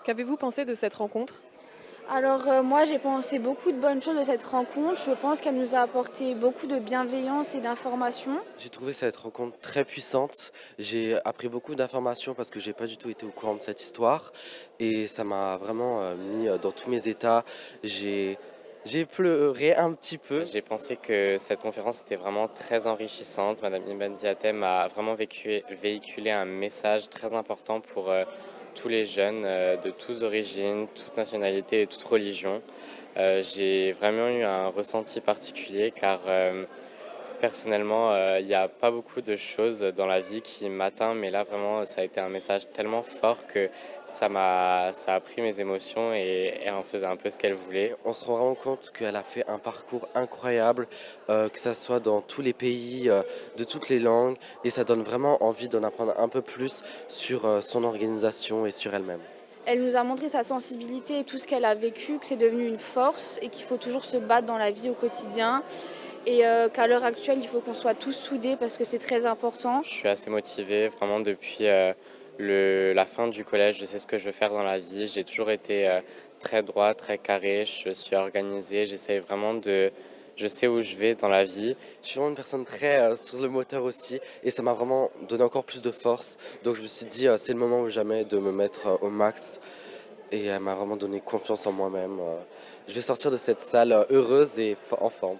Qu'avez-vous pensé de cette rencontre? Alors moi j'ai pensé beaucoup de bonnes choses de cette rencontre. Je pense qu'elle nous a apporté beaucoup de bienveillance et d'informations. J'ai trouvé cette rencontre très puissante. J'ai appris beaucoup d'informations parce que j'ai pas du tout été au courant de cette histoire et ça m'a vraiment mis dans tous mes états. J'ai j'ai pleuré un petit peu. J'ai pensé que cette conférence était vraiment très enrichissante. Madame Imban Ziatem a vraiment véhiculé un message très important pour tous les jeunes de toutes origines, toutes nationalités et toutes religions. J'ai vraiment eu un ressenti particulier car personnellement, il n'y a pas beaucoup de choses dans la vie qui m'atteignent, mais là vraiment, ça a été un message tellement fort que ça a pris mes émotions et elle en faisait un peu ce qu'elle voulait. On se rend vraiment compte qu'elle a fait un parcours incroyable, que ça soit dans tous les pays, de toutes les langues, et ça donne vraiment envie d'en apprendre un peu plus sur son organisation et sur elle-même. Elle nous a montré sa sensibilité et tout ce qu'elle a vécu, que c'est devenu une force et qu'il faut toujours se battre dans la vie au quotidien et qu'à l'heure actuelle il faut qu'on soit tous soudés parce que c'est très important. Je suis assez motivée vraiment depuis la fin du collège. Je sais ce que je veux faire dans la vie. J'ai toujours été très droit, très carré. Je suis organisée. J'essaie vraiment de... Je sais où je vais dans la vie. Je suis vraiment une personne très sur le moteur aussi, et ça m'a vraiment donné encore plus de force. Donc je me suis dit, c'est le moment ou jamais de me mettre au max, et elle m'a vraiment donné confiance en moi-même. Je vais sortir de cette salle heureuse et en forme.